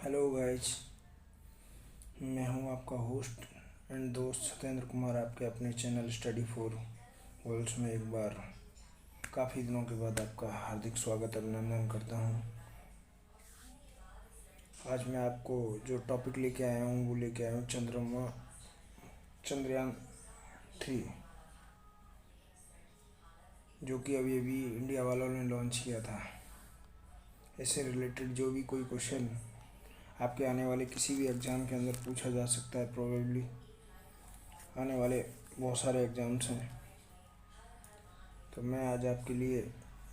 Hello guys. मैं हूं आपका होस्ट एंड दोस्त सत्येंद्र कुमार, आपके अपने चैनल स्टडी फॉर वर्ल्ड्स में एक बार काफ़ी दिनों के बाद आपका हार्दिक स्वागत अभिनंदन करता हूं। आज मैं आपको जो टॉपिक लेके आया हूं वो लेके आया हूं चंद्रयान 3, जो कि अभी अभी इंडिया वालों ने लॉन्च किया था। इससे रिलेटेड जो भी कोई क्वेश्चन आपके आने वाले किसी भी एग्ज़ाम के अंदर पूछा जा सकता है, प्रोबेबली आने वाले बहुत सारे एग्ज़ाम्स हैं, तो मैं आज आपके लिए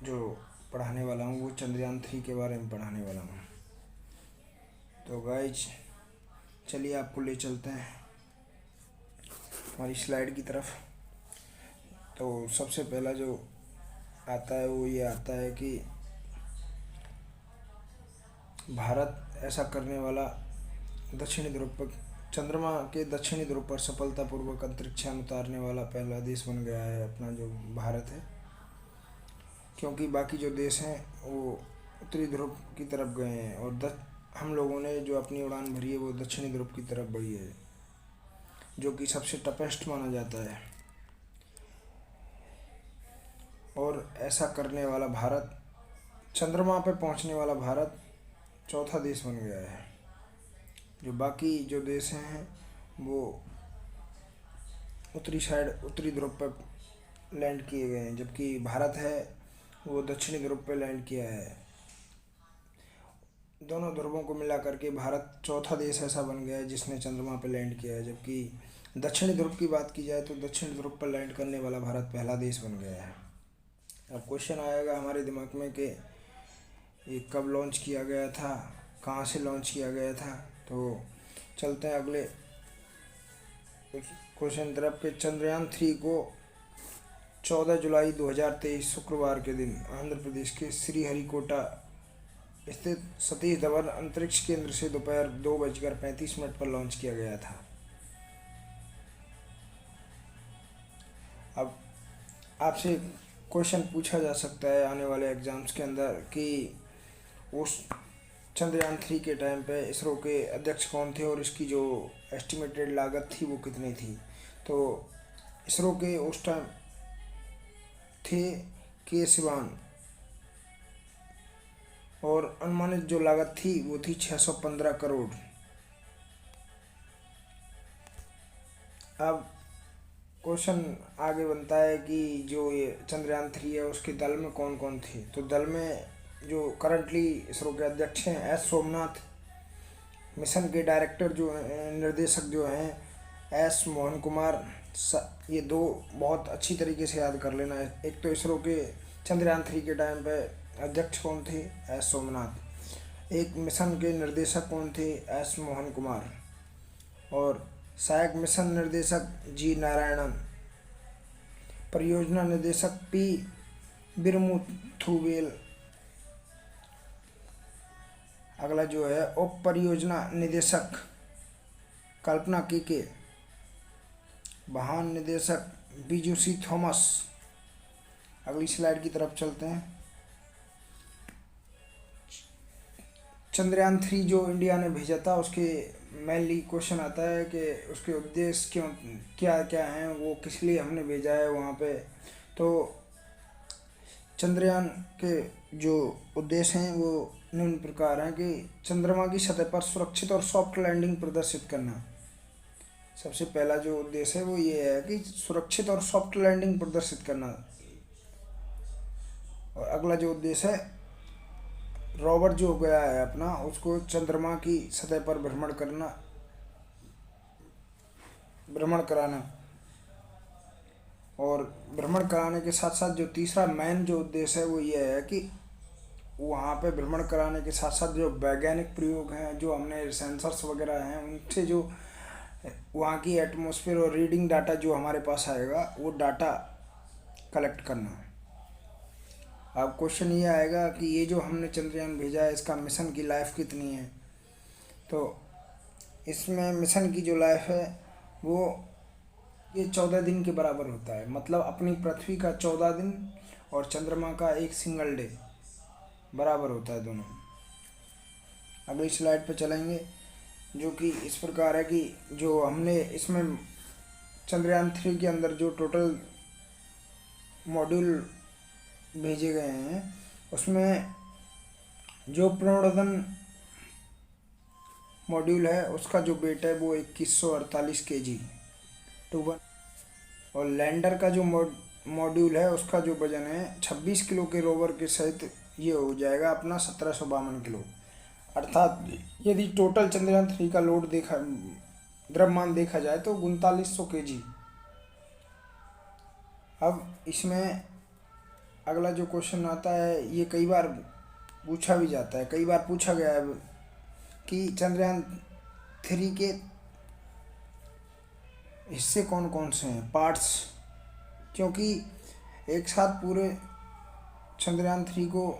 जो पढ़ाने वाला हूँ वो चंद्रयान 3 के बारे में पढ़ाने वाला हूँ। तो गाइज चलिए आपको ले चलते हैं हमारी स्लाइड की तरफ। तो सबसे पहला जो आता है वो ये आता है कि भारत ऐसा करने वाला दक्षिणी ध्रुव पर चंद्रमा के दक्षिणी ध्रुव पर सफलतापूर्वक अंतरिक्षयान उतारने वाला पहला देश बन गया है अपना जो भारत है, क्योंकि बाकी जो देश हैं वो उत्तरी ध्रुव की तरफ गए हैं और हम लोगों ने जो अपनी उड़ान भरी है वो दक्षिणी ध्रुव की तरफ बढ़ी है, जो कि सबसे टफेस्ट माना जाता है। और ऐसा करने वाला भारत, चंद्रमा पे पहुंचने वाला भारत चौथा देश बन गया है। जो बाकी जो देश हैं वो उत्तरी ध्रुव पर लैंड किए गए हैं, जबकि भारत है वो दक्षिणी ध्रुव पर लैंड किया है। दोनों ध्रुवों को मिला करके भारत चौथा देश ऐसा बन गया है जिसने चंद्रमा पर लैंड किया है, जबकि दक्षिणी ध्रुव की बात की जाए तो दक्षिण ध्रुव पर लैंड करने वाला भारत पहला देश बन गया है। अब क्वेश्चन आएगा हमारे दिमाग में कि ये कब लॉन्च किया गया था, कहाँ से लॉन्च किया गया था। तो चलते हैं अगले क्वेश्चन तरफ के। चंद्रयान 3 को 14 जुलाई 2023 शुक्रवार के दिन आंध्र प्रदेश के श्रीहरिकोटा स्थित सतीश धवन अंतरिक्ष केंद्र से दोपहर 2:35 पर लॉन्च किया गया था। अब आपसे क्वेश्चन पूछा जा सकता है आने वाले एग्जाम्स के अंदर कि उस चंद्रयान 3 के टाइम पे इसरो के अध्यक्ष कौन थे और इसकी जो एस्टिमेटेड लागत थी वो कितनी थी। तो इसरो के उस टाइम थे के सिवान और अनुमानित जो लागत थी वो थी 615 करोड़। अब क्वेश्चन आगे बनता है कि जो ये चंद्रयान 3 है उसके दल में कौन कौन थे। तो दल में जो करंटली इसरो के अध्यक्ष हैं एस सोमनाथ, मिशन के डायरेक्टर जो निर्देशक जो हैं एस मोहन कुमार। ये दो बहुत अच्छी तरीके से याद कर लेना है। एक तो इसरो के चंद्रयान 3 के टाइम पे अध्यक्ष कौन थे, एस सोमनाथ। एक मिशन के निर्देशक कौन थे, एस मोहन कुमार। और सहायक मिशन निर्देशक जी नारायणन, परियोजना निदेशक पी बिरमुथुवेल। अगला जो है उप परियोजना निदेशक कल्पना के। वाहन निदेशक बीजूसी थॉमस। अगली स्लाइड की तरफ चलते हैं। चंद्रयान 3 जो इंडिया ने भेजा था उसके मेनली क्वेश्चन आता है कि उसके उद्देश्य क्या क्या हैं, वो किस लिए हमने भेजा है वहाँ पे। तो चंद्रयान के जो उद्देश्य हैं वो निम्न प्रकार हैं कि चंद्रमा की सतह पर सुरक्षित और सॉफ्ट लैंडिंग प्रदर्शित करना। सबसे पहला जो उद्देश्य है वो ये है कि सुरक्षित और सॉफ्ट लैंडिंग प्रदर्शित करना। और अगला जो उद्देश्य है, रोवर जो गया है अपना उसको चंद्रमा की सतह पर भ्रमण कराना। और भ्रमण कराने के साथ साथ जो तीसरा मेन जो उद्देश्य है वो ये है कि वहाँ पे भ्रमण कराने के साथ साथ जो वैज्ञानिक प्रयोग हैं, जो हमने सेंसर्स वगैरह हैं उनसे जो वहाँ की एटमॉस्फेयर और रीडिंग डाटा जो हमारे पास आएगा वो डाटा कलेक्ट करना। अब क्वेश्चन ये आएगा कि ये जो हमने चंद्रयान भेजा है इसका मिशन की लाइफ कितनी है। तो इसमें मिशन की जो लाइफ है वो ये 14 दिन के बराबर होता है। मतलब अपनी पृथ्वी का 14 दिन और चंद्रमा का एक सिंगल डे बराबर होता है दोनों। अगली स्लाइड पे चलेंगे, जो कि इस प्रकार है कि जो हमने इसमें चंद्रयान 3 के अंदर जो टोटल मॉड्यूल भेजे गए हैं, उसमें जो प्रणोदन मॉड्यूल है उसका जो वेट है वो 2148 kg टू वन, और लैंडर का जो मॉड्यूल है उसका जो वजन है 26 किलो के रोवर के सहित ये हो जाएगा अपना 1752 किलो। अर्थात यदि टोटल चंद्रयान 3 का लोड द्रव्यमान देखा जाए तो 3900 kg। अब इसमें अगला जो क्वेश्चन आता है, ये कई बार पूछा भी जाता है, कई बार पूछा गया है कि चंद्रयान 3 के हिस्से कौन कौन से हैं, पार्ट्स, क्योंकि एक साथ पूरे चंद्रयान 3 को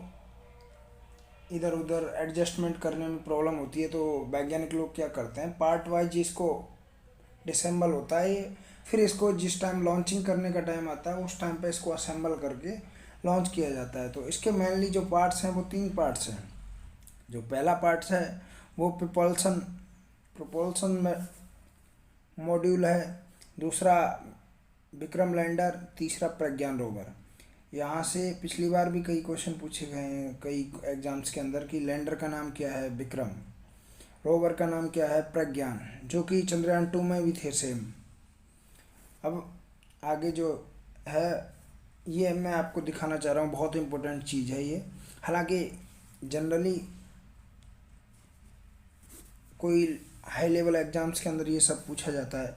इधर उधर एडजस्टमेंट करने में प्रॉब्लम होती है, तो वैज्ञानिक लोग क्या करते हैं, पार्ट वाइज इसको डिसेंबल होता है, फिर इसको जिस टाइम लॉन्चिंग करने का टाइम आता है उस टाइम पे इसको असेंबल करके लॉन्च किया जाता है। तो इसके मेनली जो पार्ट्स हैं वो 3 पार्ट्स हैं। जो पहला पार्ट्स है वो प्रोपल्सन में मॉड्यूल है, दूसरा विक्रम लैंडर, तीसरा प्रज्ञान रोवर। यहाँ से पिछली बार भी कई क्वेश्चन पूछे गए हैं कई एग्जाम्स के अंदर कि लैंडर का नाम क्या है, विक्रम, रोवर का नाम क्या है, प्रज्ञान, जो कि चंद्रयान 2 में भी थे सेम। अब आगे जो है ये मैं आपको दिखाना चाह रहा हूँ, बहुत इम्पोर्टेंट चीज़ है ये। हालांकि जनरली कोई हाई लेवल एग्जाम्स के अंदर ये सब पूछा जाता है।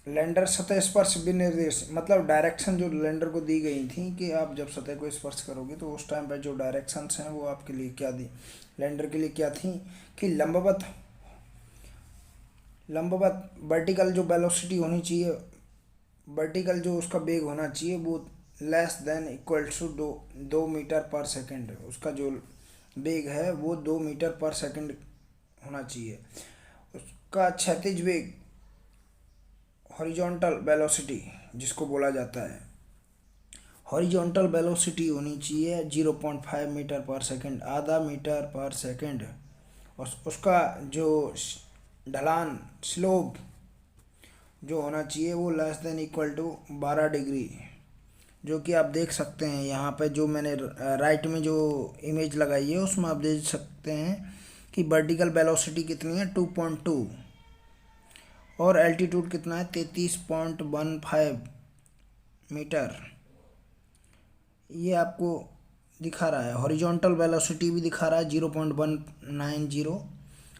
लैंडर सतह स्पर्श विनिर्देश, मतलब डायरेक्शन जो लैंडर को दी गई थी कि आप जब सतह को स्पर्श करोगे तो उस टाइम पर जो डायरेक्शंस हैं वो आपके लिए क्या दी, लैंडर के लिए क्या थी कि लंबवत वर्टिकल जो वेलोसिटी होनी चाहिए, वर्टिकल जो उसका वेग होना चाहिए वो less than equal to 2 metre per second, उसका जो वेग है वो 2 मीटर पर सेकंड होना चाहिए। उसका क्षैतिज वेग हॉरिजॉन्टल वेलोसिटी जिसको बोला जाता है, हॉरिजॉन्टल वेलोसिटी होनी चाहिए 0.5 मीटर पर सेकंड, आधा मीटर पर सेकंड। और उसका जो ढलान स्लोप जो होना चाहिए वो less than equal to 12 degree, जो कि आप देख सकते हैं यहाँ पे जो मैंने राइट में जो इमेज लगाई है उसमें आप देख सकते हैं कि वर्टिकल वेलोसिटी कितनी है 2.2 और एल्टीट्यूड कितना है 33.15 मीटर, ये आपको दिखा रहा है। हॉरिजॉन्टल वेलोसिटी भी दिखा रहा है 0.190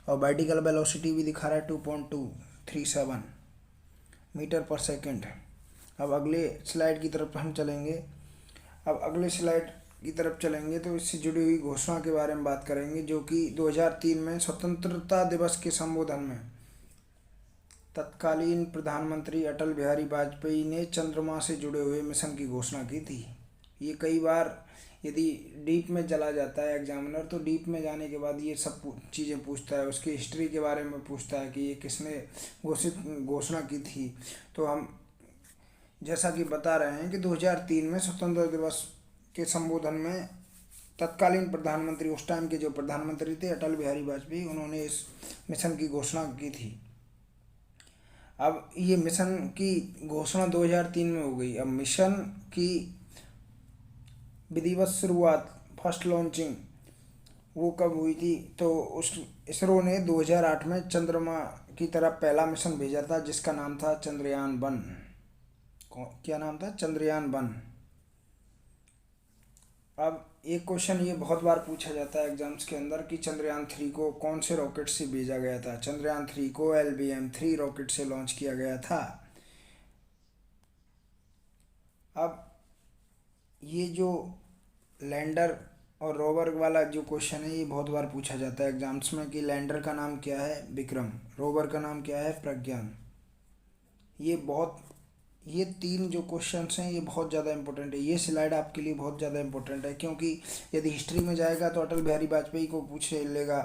और वर्टिकल वेलोसिटी भी दिखा रहा है 2.237 मीटर पर सेकंड। अब अगले स्लाइड की तरफ हम चलेंगे। अब अगले स्लाइड की तरफ चलेंगे तो इससे जुड़ी हुई घोषणा के बारे में बात करेंगे, जो कि 2003 में स्वतंत्रता दिवस के संबोधन में तत्कालीन प्रधानमंत्री अटल बिहारी वाजपेयी ने चंद्रमा से जुड़े हुए मिशन की घोषणा की थी। ये कई बार यदि डीप में चला जाता है एग्जामिनर तो डीप में जाने के बाद ये सब चीज़ें पूछता है, उसकी हिस्ट्री के बारे में पूछता है कि ये किसने घोषणा की थी। तो हम जैसा कि बता रहे हैं कि 2003 में स्वतंत्रता दिवस के संबोधन में तत्कालीन प्रधानमंत्री, उस टाइम के जो प्रधानमंत्री थे अटल बिहारी वाजपेयी, उन्होंने इस मिशन की घोषणा की थी। अब ये मिशन की घोषणा 2003 में हो गई। अब मिशन की विधिवत शुरुआत, फर्स्ट लॉन्चिंग वो कब हुई थी, तो उस इसरो ने 2008 में चंद्रमा की तरफ पहला मिशन भेजा था जिसका नाम था चंद्रयान 1। क्या नाम था? चंद्रयान 1। अब एक क्वेश्चन ये बहुत बार पूछा जाता है एग्जाम्स के अंदर कि चंद्रयान 3 को कौन से रॉकेट से भेजा गया था। चंद्रयान 3 को LBM-3 रॉकेट से लॉन्च किया गया था। अब ये जो लैंडर और रोवर वाला जो क्वेश्चन है ये बहुत बार पूछा जाता है एग्जाम्स में कि लैंडर का नाम क्या है, विक्रम, रोवर का नाम क्या है, प्रज्ञान। ये 3 जो क्वेश्चंस हैं ये बहुत ज़्यादा इंपॉर्टेंट है। ये स्लाइड आपके लिए बहुत ज़्यादा इंपॉर्टेंट है क्योंकि यदि हिस्ट्री में जाएगा तो अटल बिहारी वाजपेयी को पूछ लेगा,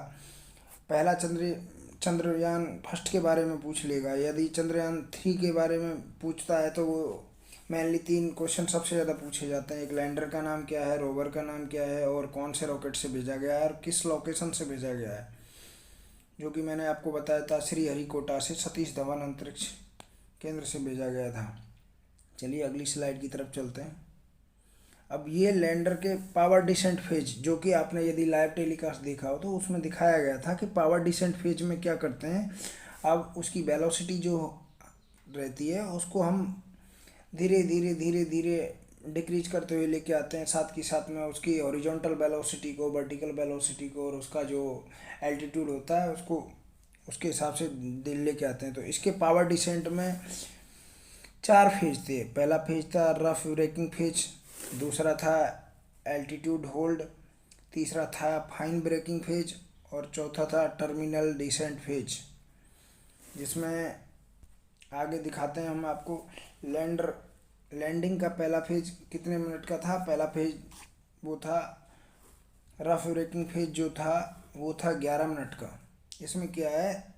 पहला चंद्रयान फर्स्ट के बारे में पूछ लेगा। यदि चंद्रयान 3 के बारे में पूछता है तो वो मेनली 3 क्वेश्चन सबसे ज़्यादा पूछे जाते हैं। एक, लैंडर का नाम क्या है, रोवर का नाम क्या है और कौन से रॉकेट से भेजा गया है और किस लोकेशन से भेजा गया है, जो कि मैंने आपको बताया था श्रीहरिकोटा से सतीश धवन अंतरिक्ष केंद्र से भेजा गया था। चलिए अगली स्लाइड की तरफ चलते हैं। अब ये लैंडर के पावर डिसेंट फेज, जो कि आपने यदि लाइव टेलीकास्ट देखा हो तो उसमें दिखाया गया था कि पावर डिसेंट फेज में क्या करते हैं। अब उसकी वेलोसिटी जो रहती है उसको हम धीरे धीरे धीरे धीरे डिक्रीज करते हुए लेके आते हैं, साथ के साथ में उसकी हॉरिजॉन्टल वेलोसिटी को, वर्टिकल वेलोसिटी को और उसका जो एल्टीट्यूड होता है उसको उसके हिसाब से लेके आते हैं। तो इसके पावर डिसेंट में 4 फेज थे। पहला फेज था रफ ब्रेकिंग फेज, दूसरा था एल्टीट्यूड होल्ड, तीसरा था फाइन ब्रेकिंग फेज और चौथा था टर्मिनल डिसेंट फेज। जिसमें आगे दिखाते हैं हम आपको लैंडिंग का पहला फेज कितने मिनट का था। पहला फेज वो था रफ ब्रेकिंग फेज जो था वो था 11 मिनट का। इसमें क्या है,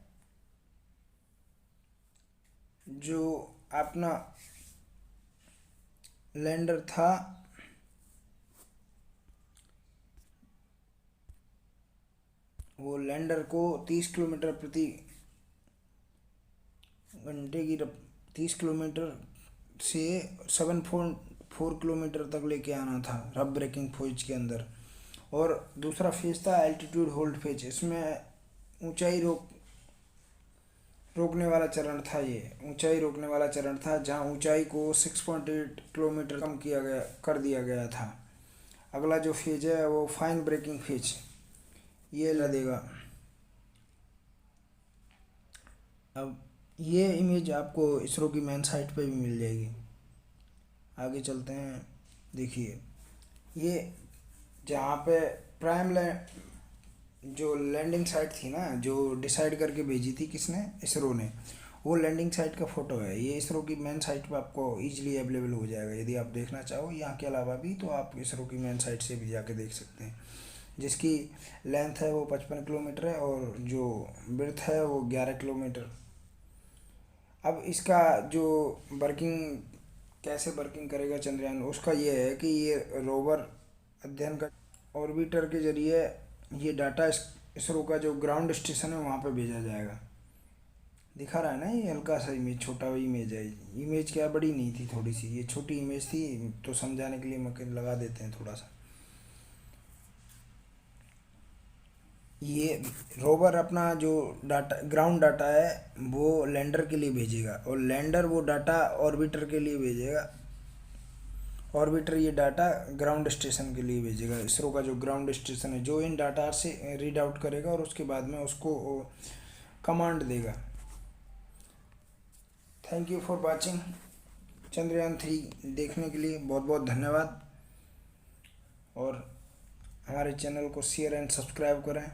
जो अपना लैंडर था वो लैंडर को 30 किलोमीटर प्रति घंटे की 30 किलोमीटर से 7.4 किलोमीटर तक लेके आना था रफ ब्रेकिंग फेज के अंदर। और दूसरा फेज था एल्टीट्यूड होल्ड फेज। इसमें ऊंचाई रोकने वाला चरण था। ये ऊंचाई रोकने वाला चरण था जहां ऊंचाई को 6.8 किलोमीटर कम कर दिया गया था। अगला जो फेज है वो फाइन ब्रेकिंग फेज, ये ला देगा। अब ये इमेज आपको इसरो की मेन साइट पे भी मिल जाएगी। आगे चलते हैं। देखिए ये जहाँ पे जो लैंडिंग साइट थी ना, जो डिसाइड करके भेजी थी किसने, इसरो ने, वो लैंडिंग साइट का फ़ोटो है। ये इसरो की मेन साइट पे आपको इजीली अवेलेबल हो जाएगा। यदि आप देखना चाहो यहाँ के अलावा भी तो आप इसरो की मेन साइट से भी जाके देख सकते हैं। जिसकी लेंथ है वो 55 किलोमीटर है और जो विड्थ है वो 11 किलोमीटर। अब इसका जो वर्किंग कैसे वर्किंग करेगा चंद्रयान, उसका ये है कि ये रोवर अध्ययन का ऑर्बिटर के जरिए ये डाटा इसरो का जो ग्राउंड स्टेशन है वहाँ पे भेजा जाएगा। दिखा रहा है ना ये हल्का सा इमेज, छोटा इमेज है। इमेज क्या बड़ी नहीं थी, थोड़ी सी ये छोटी इमेज थी, तो समझाने के लिए मैं लगा देते हैं थोड़ा सा। ये रोवर अपना जो डाटा ग्राउंड डाटा है वो लैंडर के लिए भेजेगा और लैंडर वो डाटा ऑर्बिटर के लिए भेजेगा। ऑर्बिटर ये डाटा ग्राउंड स्टेशन के लिए भेजेगा। इसरो का जो ग्राउंड स्टेशन है जो इन डाटा से रीड आउट करेगा और उसके बाद में उसको कमांड देगा। Thank you for watching. Chandrayaan 3 देखने के लिए बहुत बहुत धन्यवाद और हमारे चैनल को शेयर एंड सब्सक्राइब करें।